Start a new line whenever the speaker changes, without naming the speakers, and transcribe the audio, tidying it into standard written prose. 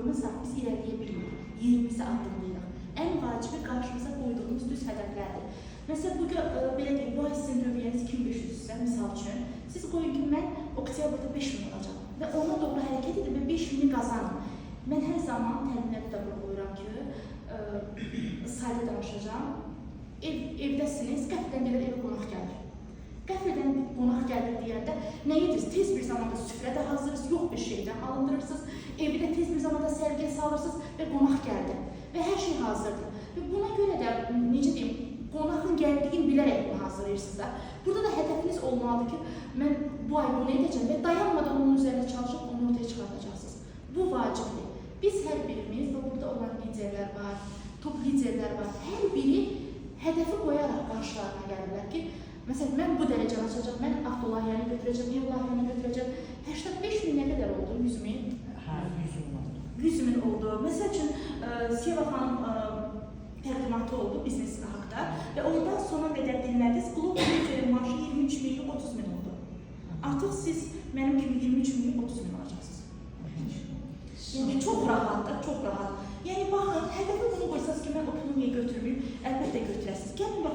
olmasa biz irəliyə bilmirik, yerimizi addımlayırıq. Ən vacibi qarşımıza qoyduğumuz düz hədəflərdir. Məsələn, belə deyim, bu ay sizin dövriyyəniz 2500-sə, misal üçün, siz qoyun ki, mən oktyabrda 5000 olacaq və ona doğru hərəkət edin və 5000-i qazanın. Mən hər zaman təminatı da qoyuram ki, sayda danışacağım. Evdəsiniz, qəfildən gedir, evə qonaq gəlir. Qəfildən qonaq gəlir deyəndə, nə edirsiniz? Tez bir zamanda süfrə də hazırsınız, yox bir şeydən alındırırsınız, evi də tez bir zamanda sərgiyə salırsınız və qonaq gəldi. Və hər şey hazırdır. Və buna görə də, necə deyim, qonağın gəldiyini bilərək bunu hazırlayırsınız da. Burada da hədəfiniz olmalıdır ki, mən bu ay bunu edəcəm və dayanmadan onun üzərində çalışıb onu ortaya çıxardacaqsınız. Bu vacibdir. Biz hər birimiz, və burada olan liderlər var, top liderlər var, hər biri hədəfi qoyaraq qarşılarına gəlirlər ki, məsələn, mən bu dərəcəni açacaq, mən avtolayəni götürəcəm, ev layihəni götürəcəm. 85.000 nə qədər oldu? 100.000?
Hə, 100.000.
100.000 oldu. Məsəl üçün, Seva xanım təqdimatı oldu biznes haqda və oradan sona qədər dinlədiniz, Global Liderin maaşı 23.000, 30.000 oldu. Artıq siz mənim kimi 23.000, 30.000 alacaqsınız. Yəni, çox rahatdır, çox rahat. Yəni, baxın, hədəfi bunu qoysanız ki, mən otonomiya götürməyim, əlbəttə götürəsiniz. Gəlin, baxın.